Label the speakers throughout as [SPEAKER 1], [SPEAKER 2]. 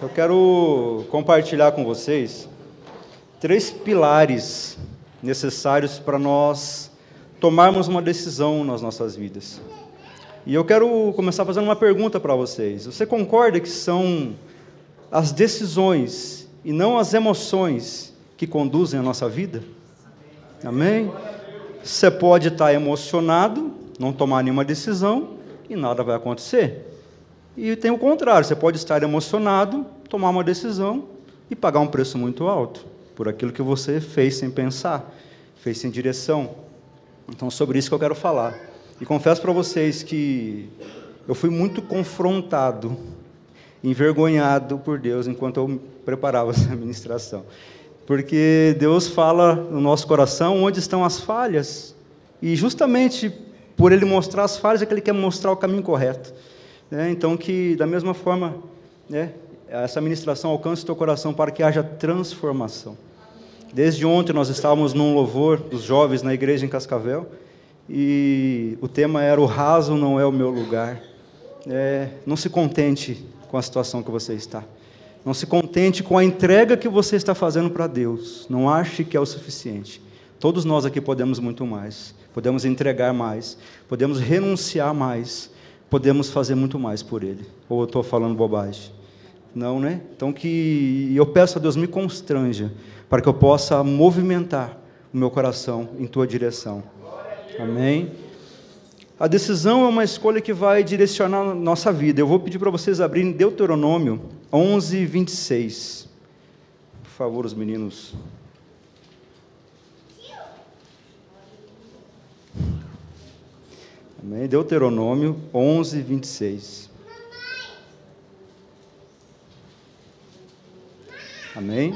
[SPEAKER 1] Eu quero compartilhar com vocês 3 pilares necessários para nós tomarmos uma decisão nas nossas vidas. E eu quero começar fazendo uma pergunta para vocês. Você concorda que são as decisões e não as emoções que conduzem a nossa vida? Amém? Você pode estar emocionado, não tomar nenhuma decisão e nada vai acontecer. E tem o contrário, você pode estar emocionado, tomar uma decisão e pagar um preço muito alto por aquilo que você fez sem pensar, fez sem direção. Então, sobre isso que eu quero falar. E confesso para vocês que eu fui muito confrontado, envergonhado por Deus enquanto eu preparava essa ministração. Porque Deus fala no nosso coração onde estão as falhas. E justamente por Ele mostrar as falhas é que Ele quer mostrar o caminho correto. Então, que da mesma forma, essa ministração alcance o teu coração para que haja transformação. Desde ontem nós estávamos num louvor dos jovens na igreja em Cascavel, e o tema era: o raso não é o meu lugar. Não se contente com a situação que você está. Não se contente com a entrega que você está fazendo para Deus. Não ache que é o suficiente. Todos nós aqui podemos muito mais. Podemos entregar mais. Podemos renunciar mais. Podemos fazer muito mais por Ele. Ou eu estou falando bobagem? Não, né? Então, que eu peço a Deus, me constranja, para que eu possa movimentar o meu coração em Tua direção. Amém? A decisão é uma escolha que vai direcionar a nossa vida. Eu vou pedir para vocês abrirem Deuteronômio 11, 26. Por favor, os meninos. Amém? Deuteronômio 11, 26. Amém?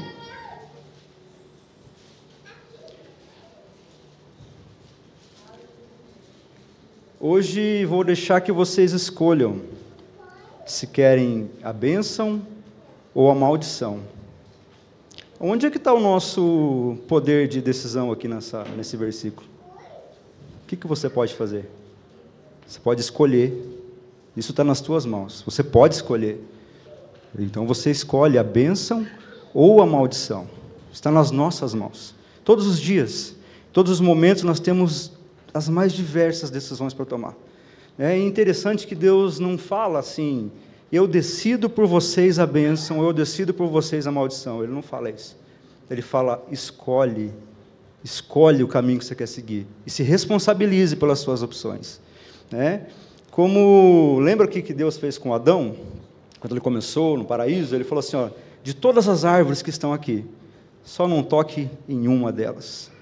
[SPEAKER 1] Hoje vou deixar que vocês escolham se querem a bênção ou a maldição. Onde é que está o nosso poder de decisão aqui nesse versículo? O que você pode fazer? Você pode escolher. Isso está nas tuas mãos. Você pode escolher. Então você escolhe a bênção ou a maldição. Está nas nossas mãos. Todos os dias, todos os momentos nós temos as mais diversas decisões para tomar. É interessante que Deus não fala assim: eu decido por vocês a bênção, eu decido por vocês a maldição. Ele não fala isso. Ele fala: escolhe o caminho que você quer seguir e se responsabilize pelas suas opções. Como lembra o que Deus fez com Adão? Quando ele começou no paraíso, ele falou assim: de todas as árvores que estão aqui, só não toque em uma delas.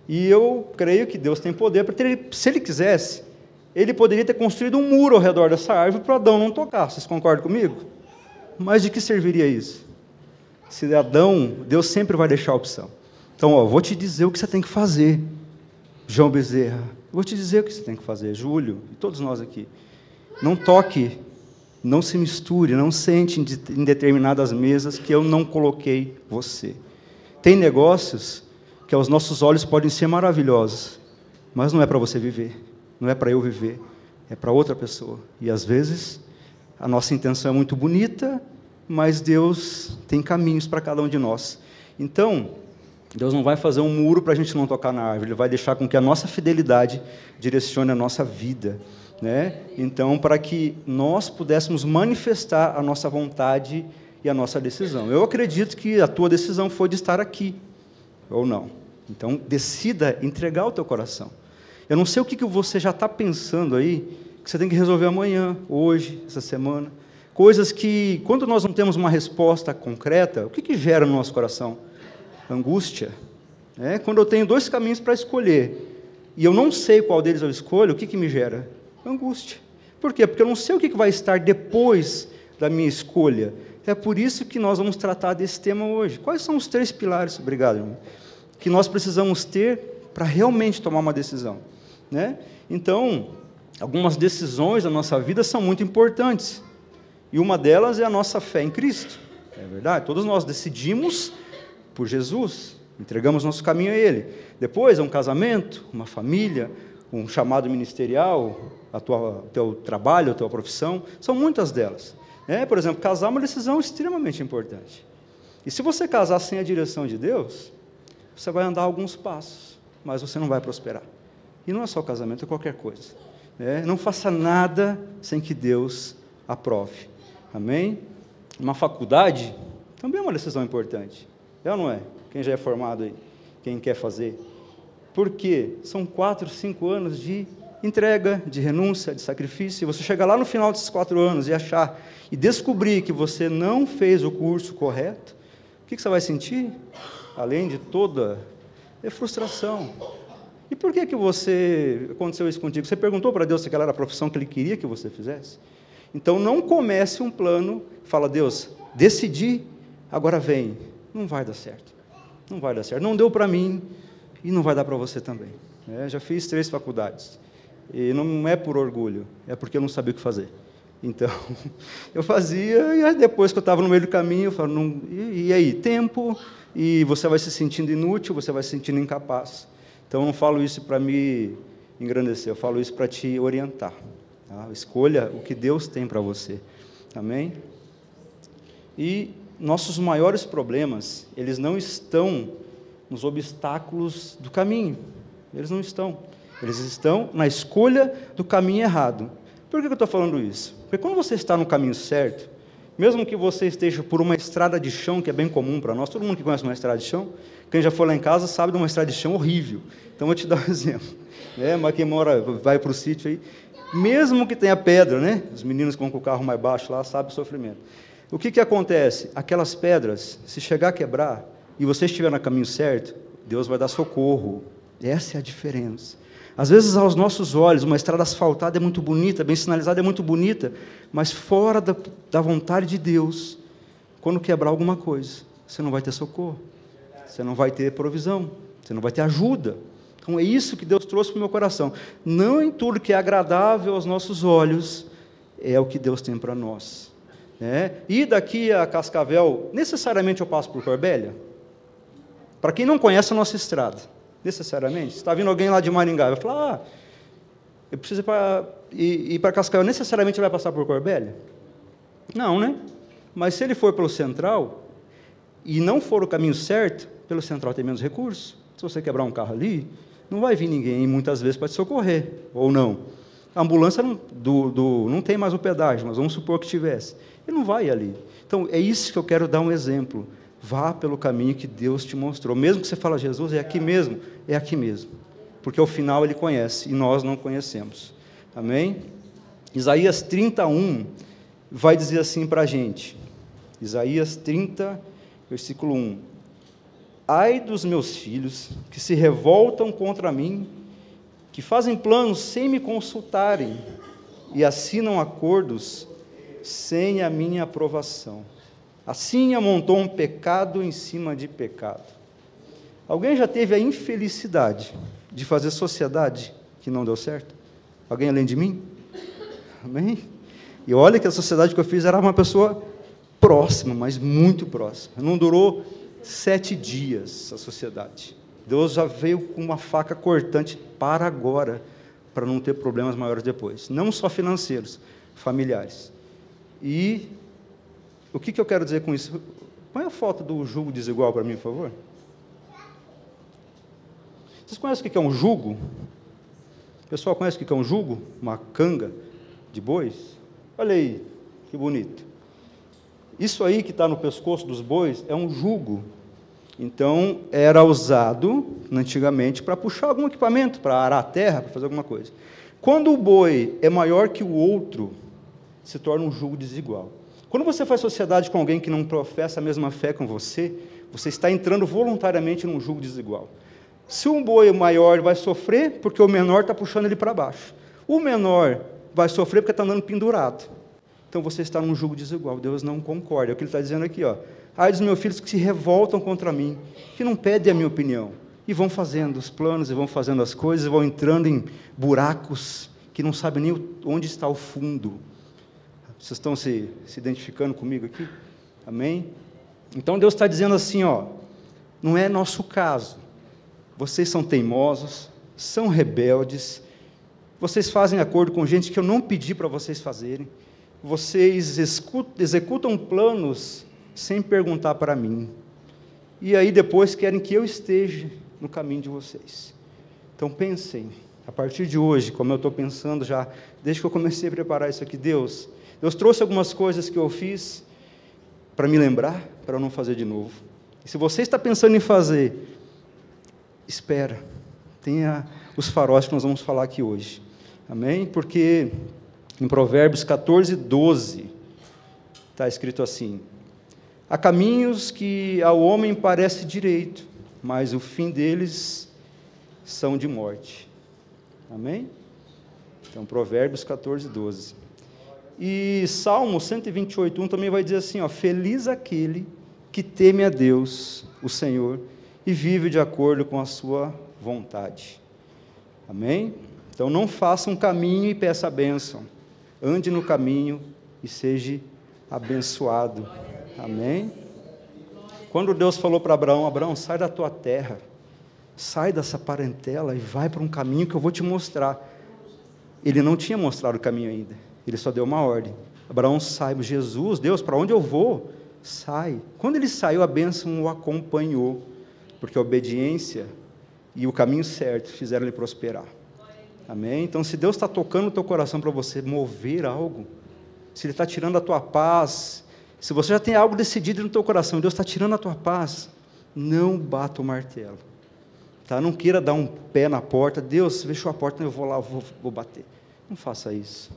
[SPEAKER 1] E eu creio que Deus tem poder, porque se Ele quisesse, Ele poderia ter construído um muro ao redor dessa árvore para Adão não tocar. Vocês concordam comigo? Mas de que serviria isso? Se Adão, Deus sempre vai deixar a opção. Então, vou te dizer o que você tem que fazer, João Bezerra. Vou te dizer o que você tem que fazer, Júlio, e todos nós aqui. Não toque, não se misture, não sente em determinadas mesas que eu não coloquei você. Tem negócios que aos nossos olhos podem ser maravilhosos, mas não é para você viver, não é para eu viver, é para outra pessoa. E às vezes a nossa intenção é muito bonita, mas Deus tem caminhos para cada um de nós. Então, Deus não vai fazer um muro para a gente não tocar na árvore, Ele vai deixar com que a nossa fidelidade direcione a nossa vida. Então, para que nós pudéssemos manifestar a nossa vontade e a nossa decisão. Eu acredito que a tua decisão foi de estar aqui, ou não. Então, decida entregar o teu coração. Eu não sei o que você já está pensando aí, que você tem que resolver amanhã, hoje, essa semana. Coisas que, quando nós não temos uma resposta concreta, o que gera no nosso coração? Angústia. Quando eu tenho 2 caminhos para escolher, e eu não sei qual deles eu escolho, o que me gera? Angústia. Por quê? Porque eu não sei o que vai estar depois da minha escolha. É por isso que nós vamos tratar desse tema hoje. Quais são os 3 pilares, obrigado, irmão, que nós precisamos ter para realmente tomar uma decisão? Então, algumas decisões da nossa vida são muito importantes. E uma delas é a nossa fé em Cristo. É verdade? Todos nós decidimos por Jesus, entregamos nosso caminho a Ele. Depois é um casamento, uma família, um chamado ministerial, teu trabalho, a tua profissão, são muitas delas. Por exemplo, casar é uma decisão extremamente importante. E se você casar sem a direção de Deus, você vai andar alguns passos, mas você não vai prosperar. E não é só casamento, é qualquer coisa. Não faça nada sem que Deus aprove. Amém? Uma faculdade também é uma decisão importante. É ou não é? Quem já é formado aí, quem quer fazer. Por quê? São 4, 5 anos de entrega, de renúncia, de sacrifício. E você chegar lá no final desses 4 anos e achar, e descobrir que você não fez o curso correto, o que você vai sentir? Além de toda frustração. E por que aconteceu isso contigo? Você perguntou para Deus se aquela era a profissão que Ele queria que você fizesse? Então, não comece um plano, fala, Deus, decidi, agora vem. Não vai dar certo. Não vai dar certo. Não deu para mim e não vai dar para você também. Já fiz 3 faculdades. E não é por orgulho, é porque eu não sabia o que fazer. Então, eu fazia, e aí depois que eu estava no meio do caminho, eu falo, e aí? Tempo, e você vai se sentindo inútil, você vai se sentindo incapaz. Então, eu não falo isso para me engrandecer, eu falo isso para te orientar. Tá? Escolha o que Deus tem para você. Amém? E nossos maiores problemas, eles não estão nos obstáculos do caminho. Eles não estão. Eles estão na escolha do caminho errado. Por que eu estou falando isso? Porque quando você está no caminho certo, mesmo que você esteja por uma estrada de chão, que é bem comum para nós, todo mundo que conhece uma estrada de chão, quem já foi lá em casa sabe de uma estrada de chão horrível. Então, eu vou te dar um exemplo. Mas quem vai para o sítio aí, mesmo que tenha pedra, os meninos que vão com o carro mais baixo lá, sabem o sofrimento. O que acontece? Aquelas pedras, se chegar a quebrar, e você estiver no caminho certo, Deus vai dar socorro. Essa é a diferença. Às vezes, aos nossos olhos, uma estrada asfaltada é muito bonita, bem sinalizada é muito bonita, mas fora da vontade de Deus, quando quebrar alguma coisa, você não vai ter socorro, você não vai ter provisão, você não vai ter ajuda. Então, é isso que Deus trouxe para o meu coração. Não em tudo que é agradável aos nossos olhos, é o que Deus tem para nós. E daqui a Cascavel, necessariamente eu passo por Corbélia? Para quem não conhece a nossa estrada, necessariamente, se está vindo alguém lá de Maringá, vai falar, eu preciso ir para Cascavel, necessariamente vai passar por Corbélia? Não, Mas se ele for pelo Central, e não for o caminho certo, pelo Central tem menos recursos. Se você quebrar um carro ali, não vai vir ninguém, muitas vezes, para te socorrer, ou não. A ambulância não tem mais o pedágio, mas vamos supor que tivesse. Ele não vai ali. Então, é isso que eu quero dar um exemplo. Vá pelo caminho que Deus te mostrou. Mesmo que você fale, Jesus, é aqui mesmo. Porque ao final Ele conhece, e nós não conhecemos. Amém? Isaías 31 vai dizer assim para a gente. Isaías 30, versículo 1. Ai dos meus filhos, que se revoltam contra mim, que fazem planos sem me consultarem, e assinam acordos sem a minha aprovação. Assim amontou um pecado em cima de pecado. Alguém já teve a infelicidade de fazer sociedade que não deu certo? Alguém além de mim? Amém? E olha que a sociedade que eu fiz era uma pessoa próxima, mas muito próxima. Não durou 7 dias a sociedade. Deus já veio com uma faca cortante para agora, para não ter problemas maiores depois. Não só financeiros, familiares. E o que eu quero dizer com isso? Põe a foto do jugo desigual para mim, por favor. Vocês conhecem o que é um jugo? O pessoal conhece o que é um jugo? Uma canga de bois? Olha aí, que bonito. Isso aí que está no pescoço dos bois é um jugo. Então, era usado, antigamente, para puxar algum equipamento, para arar a terra, para fazer alguma coisa. Quando o boi é maior que o outro, se torna um jugo desigual. Quando você faz sociedade com alguém que não professa a mesma fé com você, você está entrando voluntariamente num jugo desigual. Se um boi maior vai sofrer, porque o menor está puxando ele para baixo. O menor vai sofrer porque está andando pendurado. Então você está num jugo desigual. Deus não concorda. É o que ele está dizendo aqui. Ai dos meus filhos que se revoltam contra mim, que não pedem a minha opinião. E vão fazendo os planos, e vão fazendo as coisas, e vão entrando em buracos que não sabem nem onde está o fundo. Vocês estão se identificando comigo aqui? Amém? Então Deus está dizendo assim, não é nosso caso. Vocês são teimosos, são rebeldes, vocês fazem acordo com gente que eu não pedi para vocês fazerem, vocês executam planos sem perguntar para mim. E aí depois querem que eu esteja no caminho de vocês. Então pensem, a partir de hoje, como eu estou pensando já, desde que eu comecei a preparar isso aqui, Deus trouxe algumas coisas que eu fiz para me lembrar, para eu não fazer de novo. E se você está pensando em fazer, espera, tenha os faróis que nós vamos falar aqui hoje. Amém? Porque em Provérbios 14, 12, está escrito assim: há caminhos que ao homem parece direito, mas o fim deles são de morte. Amém? Então, Provérbios 14, 12. E Salmo 128, 1 também vai dizer assim, ó: feliz aquele que teme a Deus, o Senhor, e vive de acordo com a sua vontade. Amém? Então, não faça um caminho e peça a bênção. Ande no caminho e seja abençoado. Amém? Quando Deus falou para Abraão: Abraão, sai da tua terra, sai dessa parentela e vai para um caminho que eu vou te mostrar. Ele não tinha mostrado o caminho ainda, ele só deu uma ordem: Abraão, sai. Jesus, Deus, para onde eu vou? Sai. Quando ele saiu, a bênção o acompanhou, porque a obediência e o caminho certo fizeram ele prosperar. Amém? Então, se Deus está tocando o teu coração para você mover algo, se Ele está tirando a tua paz, se você já tem algo decidido no teu coração, Deus está tirando a tua paz, não bata o martelo. Tá? Não queira dar um pé na porta: Deus fechou a porta, eu vou lá, vou bater. Não faça isso.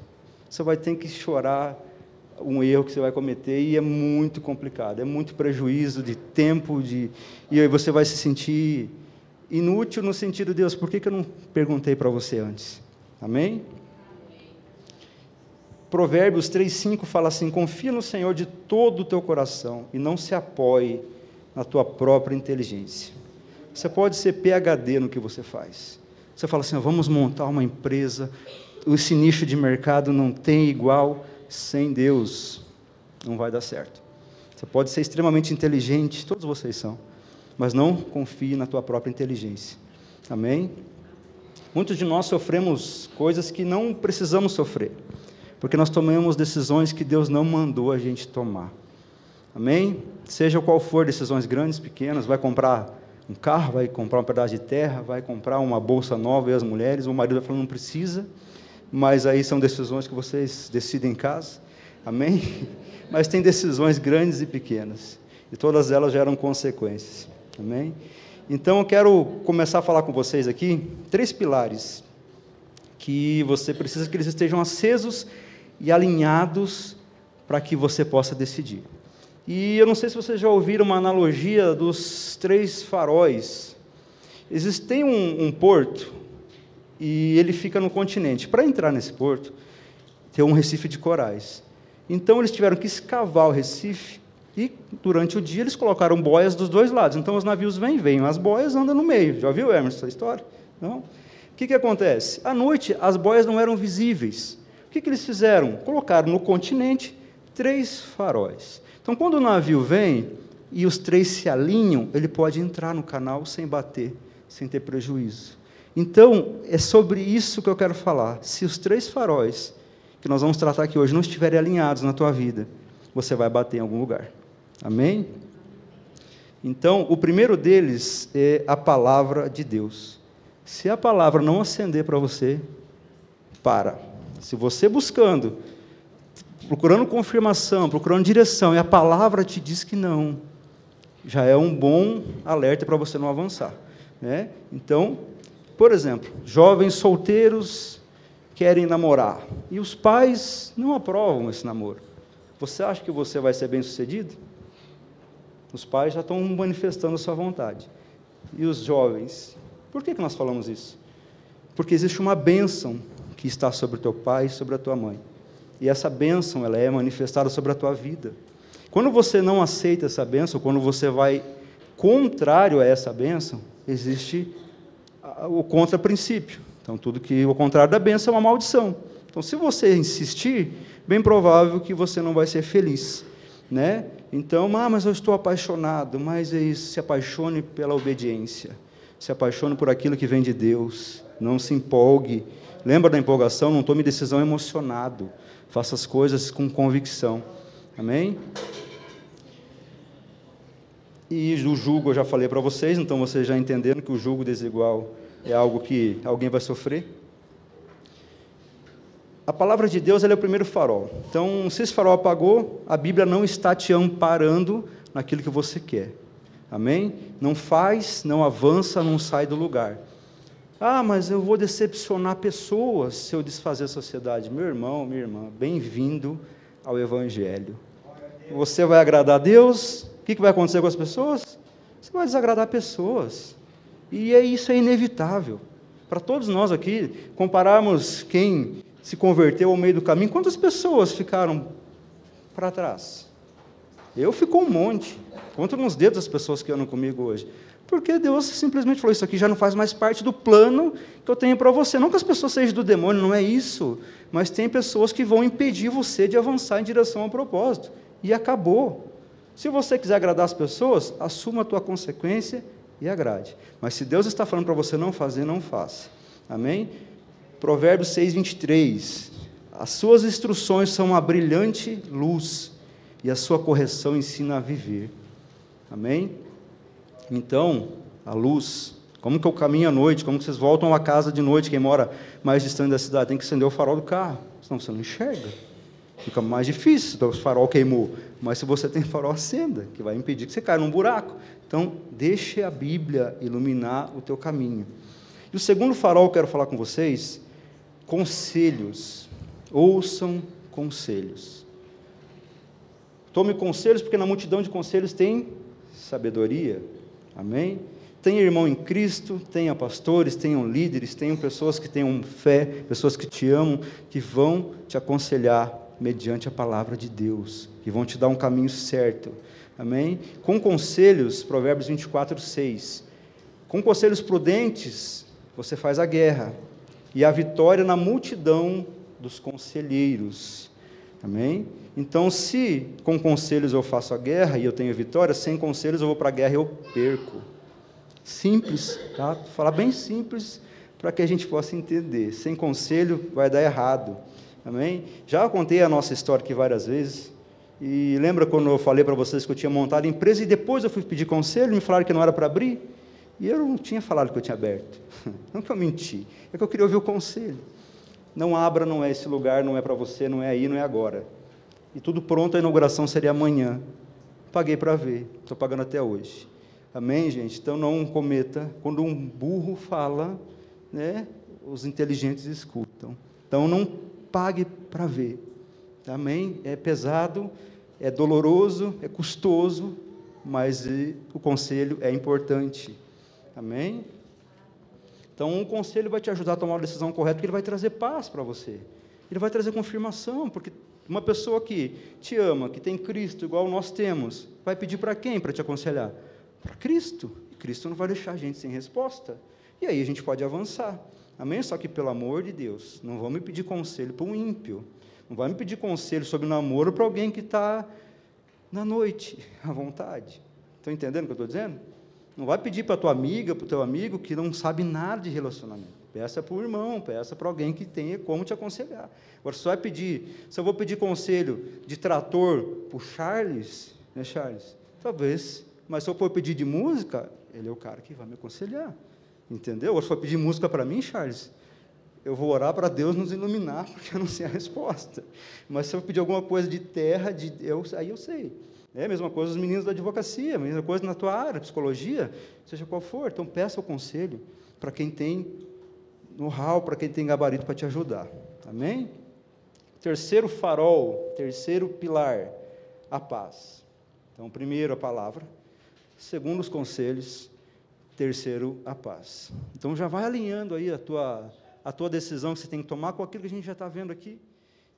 [SPEAKER 1] Você vai ter que chorar um erro que você vai cometer, e é muito complicado, é muito prejuízo de tempo, e aí você vai se sentir inútil no sentido: Deus, por que eu não perguntei para você antes? Amém? Provérbios 3,5 fala assim: confia no Senhor de todo o teu coração e não se apoie na tua própria inteligência. Você pode ser PhD no que você faz. Você fala assim: vamos montar uma empresa, esse nicho de mercado não tem igual. Sem Deus não vai dar certo. Você pode ser extremamente inteligente, todos vocês são, mas não confie na tua própria inteligência. Amém? Muitos de nós sofremos coisas que não precisamos sofrer, porque nós tomamos decisões que Deus não mandou a gente tomar. Amém? Seja qual for, decisões grandes, pequenas, vai comprar um carro, vai comprar um pedaço de terra, vai comprar uma bolsa nova, e as mulheres, o marido vai falar: não precisa, mas aí são decisões que vocês decidem em casa. Amém? Mas tem decisões grandes e pequenas, e todas elas geram consequências. Amém? Então, eu quero começar a falar com vocês aqui 3 pilares que você precisa que eles estejam acesos e alinhados para que você possa decidir. E eu não sei se vocês já ouviram uma analogia dos 3 faróis. Existe um porto, e ele fica no continente. Para entrar nesse porto, tem um recife de corais. Então, eles tiveram que escavar o recife, e durante o dia eles colocaram boias dos 2 lados. Então, os navios vêm, as boias andam no meio. Já ouviu, Emerson, essa história? Não? O que acontece? À noite, as boias não eram visíveis. O que eles fizeram? Colocaram no continente 3 faróis. Então, quando o navio vem e os 3 se alinham, ele pode entrar no canal sem bater, sem ter prejuízo. Então, é sobre isso que eu quero falar. Se os 3 faróis que nós vamos tratar aqui hoje não estiverem alinhados na tua vida, você vai bater em algum lugar. Amém? Então, o primeiro deles é a palavra de Deus. Se a palavra não acender para você, para. Se você buscando, procurando confirmação, procurando direção, e a palavra te diz que não, já é um bom alerta para você não avançar. Né? Então, por exemplo, jovens solteiros querem namorar, e os pais não aprovam esse namoro. Você acha que você vai ser bem-sucedido? Os pais já estão manifestando a sua vontade. E os jovens? Por que nós falamos isso? Porque existe uma bênção que está sobre o teu pai e sobre a tua mãe. E essa bênção, ela é manifestada sobre a tua vida. Quando você não aceita essa bênção, quando você vai contrário a essa bênção, existe o contraprincípio. Então, tudo que o contrário da bênção é uma maldição. Então, se você insistir, bem provável que você não vai ser feliz. Né? Então, mas eu estou apaixonado, mas é isso, se apaixone pela obediência. Se apaixone por aquilo que vem de Deus. Não se empolgue. Lembra da empolgação? Não tome decisão emocionado. Faça as coisas com convicção. Amém? E o jugo eu já falei para vocês, então vocês já entenderam que o jugo desigual é algo que alguém vai sofrer. A palavra de Deus ela é o primeiro farol. Então, se esse farol apagou, a Bíblia não está te amparando naquilo que você quer. Amém? Não faz, não avança, não sai do lugar. Ah, mas eu vou decepcionar pessoas se eu desfazer a sociedade. Meu irmão, minha irmã, bem-vindo ao Evangelho. Você vai agradar a Deus, o que vai acontecer com as pessoas? Você vai desagradar pessoas. E isso é inevitável. Para todos nós aqui, compararmos quem se converteu ao meio do caminho, quantas pessoas ficaram para trás? Eu fico um monte. Conto nos dedos as pessoas que andam comigo hoje. Porque Deus simplesmente falou, isso aqui já não faz mais parte do plano que eu tenho para você. Não que as pessoas sejam do demônio, não é isso. Mas tem pessoas que vão impedir você de avançar em direção ao propósito. E acabou. Se você quiser agradar as pessoas, assuma a tua consequência e agrade. Mas se Deus está falando para você não fazer, não faça. Amém? Provérbios 6, 23. As suas instruções são uma brilhante luz, e a sua correção ensina a viver. Amém? Então, a luz, como que eu caminho à noite, como que vocês voltam a casa de noite, quem mora mais distante da cidade, tem que acender o farol do carro, senão você não enxerga. Fica mais difícil, então o farol queimou. Mas se você tem farol, acenda, que vai impedir que você caia num buraco. Então, deixe a Bíblia iluminar o teu caminho. E o segundo farol que eu quero falar com vocês, conselhos. Ouçam conselhos. Tome conselhos, porque na multidão de conselhos tem sabedoria. Amém? Tenha irmão em Cristo, tenha pastores, tenham líderes, tenham pessoas que tenham fé, pessoas que te amam, que vão te aconselhar mediante a palavra de Deus, que vão te dar um caminho certo. Amém? Com conselhos, Provérbios 24, 6. Com conselhos prudentes, você faz a guerra, e a vitória na multidão dos conselheiros. Amém? Então, se com conselhos eu faço a guerra e eu tenho vitória, sem conselhos eu vou para a guerra e eu perco. Simples, tá? Vou falar bem simples para que a gente possa entender. Sem conselho vai dar errado. Amém? Já contei a nossa história aqui várias vezes. E lembra quando eu falei para vocês que eu tinha montado a empresa e depois eu fui pedir conselho e me falaram que não era para abrir? E eu não tinha falado que eu tinha aberto. Não que eu menti, é que eu queria ouvir o conselho. Não abra, não é esse lugar, não é para você, não é aí, não é agora. E tudo pronto, a inauguração seria amanhã. Paguei para ver, estou pagando até hoje. Amém, gente? Então não cometa, quando um burro fala, né, os inteligentes escutam. Então não pague para ver. Amém? É pesado, é doloroso, é custoso, mas o conselho é importante. Amém? Então, um conselho vai te ajudar a tomar uma decisão correta, porque ele vai trazer paz para você. Ele vai trazer confirmação, porque uma pessoa que te ama, que tem Cristo, igual nós temos, vai pedir para quem para te aconselhar? Para Cristo. E Cristo não vai deixar a gente sem resposta. E aí a gente pode avançar. Amém? Só que, pelo amor de Deus, não vão me pedir conselho para um ímpio. Não vai me pedir conselho sobre namoro para alguém que está na noite, à vontade. Estão entendendo o que eu estou dizendo? Não vai pedir para a tua amiga, para o teu amigo, que não sabe nada de relacionamento. Peça para o irmão, peça para alguém que tenha como te aconselhar. Agora, se eu vou pedir conselho de trator para o Charles, né, Charles? Talvez, mas se eu for pedir de música, ele é o cara que vai me aconselhar. Entendeu? Ou se for pedir música para mim, Charles, eu vou orar para Deus nos iluminar, porque eu não sei a resposta. Mas se eu pedir alguma coisa de terra, aí eu sei. É a mesma coisa os meninos da advocacia, a mesma coisa na tua área, psicologia, seja qual for. Então, peça o conselho para quem tem know-how, para quem tem gabarito para te ajudar. Amém? Terceiro farol, terceiro pilar, a paz. Então, primeiro, a palavra. Segundo, os conselhos. Terceiro, a paz. Então, já vai alinhando aí a tua decisão que você tem que tomar com aquilo que a gente já está vendo aqui.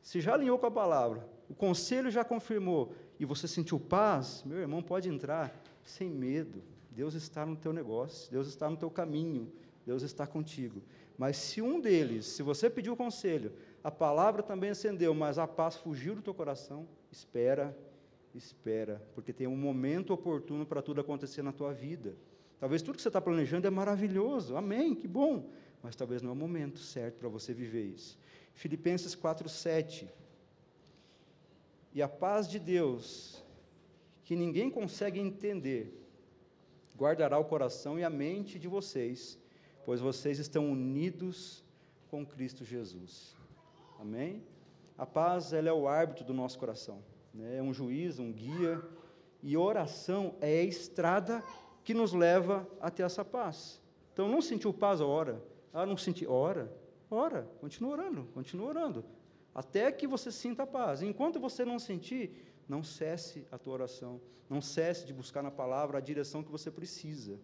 [SPEAKER 1] Se já alinhou com a palavra, o conselho já confirmou, e você sentiu paz, meu irmão, pode entrar sem medo. Deus está no teu negócio, Deus está no teu caminho, Deus está contigo. Mas se um deles, se você pediu conselho, a palavra também acendeu, mas a paz fugiu do teu coração, espera, porque tem um momento oportuno para tudo acontecer na tua vida. Talvez tudo que você está planejando é maravilhoso, amém, que bom, mas talvez não é o momento certo para você viver isso. Filipenses 4:7, e a paz de Deus, que ninguém consegue entender, guardará o coração e a mente de vocês, pois vocês estão unidos com Cristo Jesus. Amém? A paz, ela é o árbitro do nosso coração, né? É um juiz, um guia, e oração é a estrada que nos leva até essa paz. Então, não sentiu paz, ora. Ah, não senti, ora, continua orando, até que você sinta a paz. Enquanto você não sentir, não cesse a tua oração, não cesse de buscar na palavra a direção que você precisa.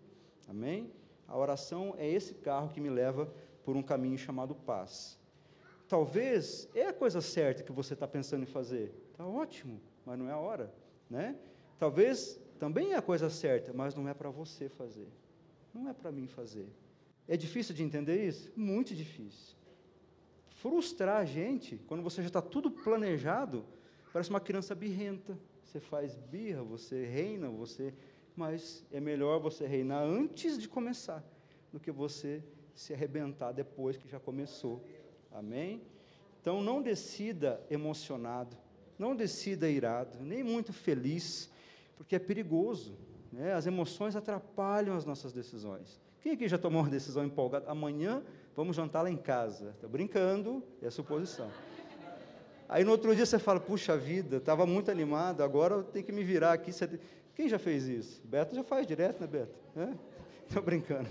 [SPEAKER 1] Amém? A oração é esse carro que me leva por um caminho chamado paz. Talvez é a coisa certa que você está pensando em fazer, está ótimo, mas não é a hora, né? Talvez também é a coisa certa, mas não é para você fazer, não é para mim fazer. É difícil de entender isso? Muito difícil. Frustrar a gente, quando você já está tudo planejado, parece uma criança birrenta. Você faz birra, você reina, mas é melhor você reinar antes de começar, do que você se arrebentar depois que já começou. Amém? Então não decida emocionado, não decida irado, nem muito feliz, porque é perigoso, né? As emoções atrapalham as nossas decisões. Quem aqui já tomou uma decisão empolgada? Amanhã vamos jantar lá em casa. Estou brincando, é suposição. Aí no outro dia você fala, puxa vida, estava muito animado, agora eu tenho que me virar aqui. Quem já fez isso? Beto já faz direto, né, Beto? Estou brincando.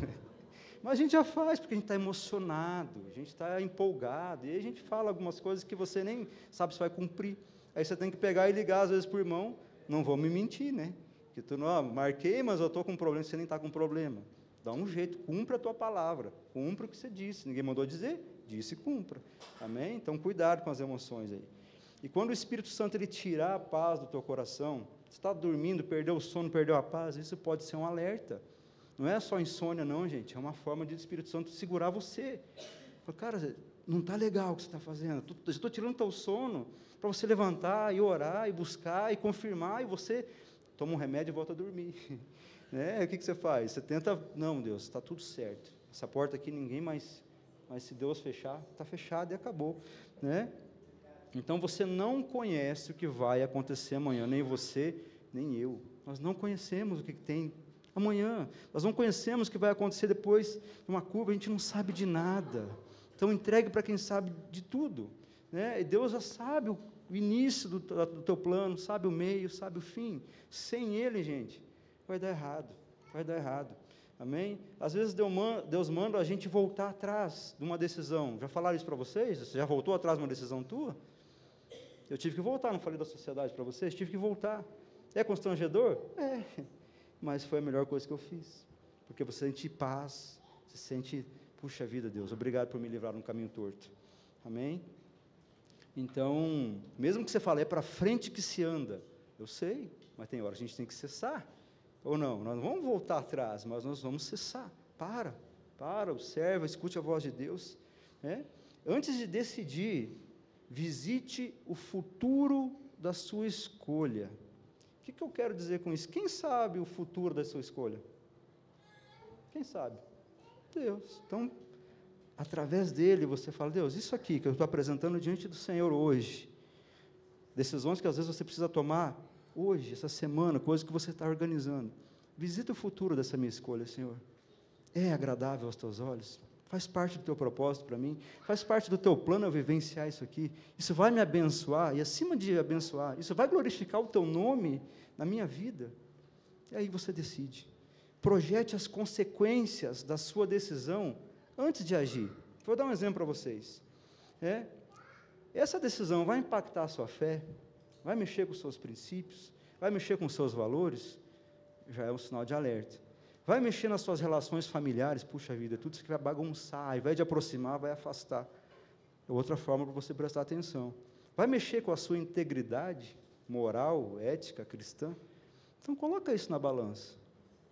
[SPEAKER 1] Mas a gente já faz, porque a gente está emocionado, a gente está empolgado, e aí a gente fala algumas coisas que você nem sabe se vai cumprir. Aí você tem que pegar e ligar, às vezes, para o irmão, não vou me mentir, né? Que tu não, marquei, mas eu estou com problema, você nem está com problema. Dá um jeito, cumpra a tua palavra, cumpra o que você disse. Ninguém mandou dizer? Disse e cumpra. Amém? Então, cuidado com as emoções aí. E quando o Espírito Santo ele tirar a paz do teu coração, você está dormindo, perdeu o sono, perdeu a paz, isso pode ser um alerta. Não é só insônia não, gente, é uma forma de o Espírito Santo segurar você. Cara, não está legal o que você está fazendo, eu estou tirando o teu sono para você levantar e orar e buscar e confirmar, e você toma um remédio e volta a dormir. Né? O que você faz? Você tenta, não, Deus, está tudo certo, essa porta aqui ninguém mais, mas se Deus fechar, está fechado e acabou. Né? Então você não conhece o que vai acontecer amanhã, nem você, nem eu. Nós não conhecemos o que tem amanhã, nós não conhecemos o que vai acontecer depois de uma curva, a gente não sabe de nada. Então entregue para quem sabe de tudo, né? E Deus já sabe o início do teu plano, sabe o meio, sabe o fim. Sem Ele, gente, vai dar errado, amém? Às vezes Deus manda a gente voltar atrás de uma decisão. Já falaram isso para vocês? Você já voltou atrás de uma decisão tua? Eu tive que voltar, não falei da sociedade para vocês? Tive que voltar. É constrangedor? É. Mas foi a melhor coisa que eu fiz, porque você sente paz, você sente, puxa vida, Deus, obrigado por me livrar de um caminho torto, amém? Então, mesmo que você fale, é para frente que se anda, eu sei, mas tem hora que a gente tem que cessar, ou não, nós não vamos voltar atrás, mas nós vamos cessar, observa, escute a voz de Deus, né? Antes de decidir, visite o futuro da sua escolha. O que eu quero dizer com isso? Quem sabe o futuro da sua escolha? Quem sabe? Deus. Então, através dele, você fala, Deus, isso aqui que eu estou apresentando diante do Senhor hoje, decisões que às vezes você precisa tomar hoje, essa semana, coisas que você está organizando, visita o futuro dessa minha escolha, Senhor. É agradável aos teus olhos? Faz parte do teu propósito para mim? Faz parte do teu plano eu vivenciar isso aqui? Isso vai me abençoar? E acima de abençoar, isso vai glorificar o teu nome na minha vida? E aí você decide. Projete as consequências da sua decisão antes de agir. Vou dar um exemplo para vocês. Essa decisão vai impactar a sua fé? Vai mexer com os seus princípios? Vai mexer com os seus valores? Já é um sinal de alerta. Vai mexer nas suas relações familiares, puxa vida, tudo isso que vai bagunçar, ao invés de aproximar, vai afastar. É outra forma para você prestar atenção. Vai mexer com a sua integridade moral, ética, cristã? Então coloca isso na balança.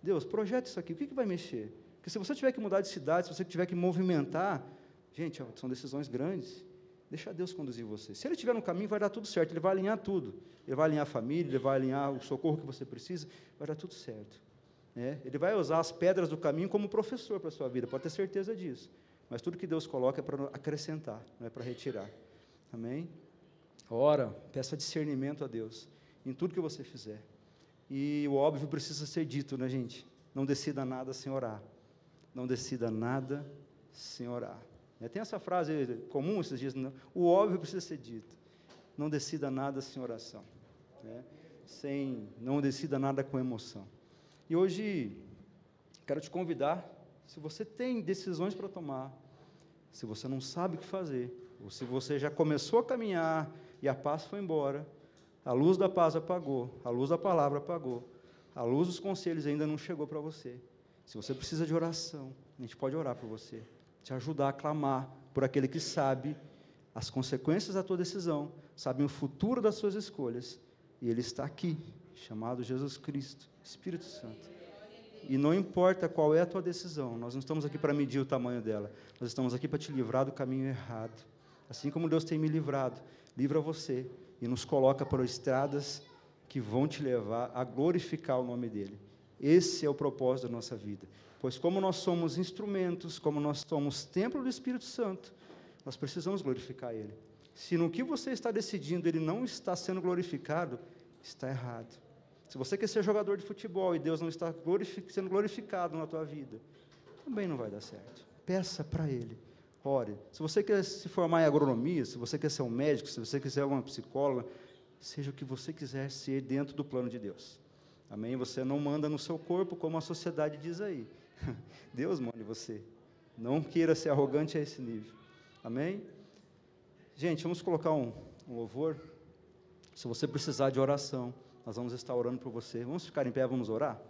[SPEAKER 1] Deus, projeta isso aqui, o que vai mexer? Porque se você tiver que mudar de cidade, se você tiver que movimentar, gente, são decisões grandes, deixa Deus conduzir você. Se Ele estiver no caminho, vai dar tudo certo, Ele vai alinhar tudo. Ele vai alinhar a família, Ele vai alinhar o socorro que você precisa, vai dar tudo certo. né? Ele vai usar as pedras do caminho como professor para a sua vida, pode ter certeza disso. Mas tudo que Deus coloca é para acrescentar, não é para retirar. Amém? Ora, peça discernimento a Deus em tudo que você fizer. E o óbvio precisa ser dito, né, gente? Não decida nada sem orar. Não decida nada sem orar. Tem essa frase comum esses dias, não? O óbvio precisa ser dito. Não decida nada sem oração. Né? Não decida nada com emoção. E hoje, quero te convidar, se você tem decisões para tomar, se você não sabe o que fazer, ou se você já começou a caminhar e a paz foi embora, a luz da paz apagou, a luz da palavra apagou, a luz dos conselhos ainda não chegou para você. Se você precisa de oração, a gente pode orar por você, te ajudar a clamar por aquele que sabe as consequências da tua decisão, sabe o futuro das suas escolhas, e Ele está aqui, chamado Jesus Cristo, Espírito Santo. E não importa qual é a tua decisão, nós não estamos aqui para medir o tamanho dela, nós estamos aqui para te livrar do caminho errado. Assim como Deus tem me livrado, livra você e nos coloca por estradas que vão te levar a glorificar o nome dEle. Esse é o propósito da nossa vida. Pois como nós somos instrumentos, como nós somos templo do Espírito Santo, nós precisamos glorificar Ele. Se no que você está decidindo Ele não está sendo glorificado, está errado. Se você quer ser jogador de futebol e Deus não está sendo glorificado na tua vida, também não vai dar certo. Peça para Ele. Ore. Se você quer se formar em agronomia, se você quer ser um médico, se você quiser ser uma psicóloga, seja o que você quiser ser dentro do plano de Deus. Amém? Você não manda no seu corpo, como a sociedade diz aí. Deus manda em você. Não queira ser arrogante a esse nível. Amém? Gente, vamos colocar um louvor. Se você precisar de oração, nós vamos estar orando por você. Vamos ficar em pé, vamos orar?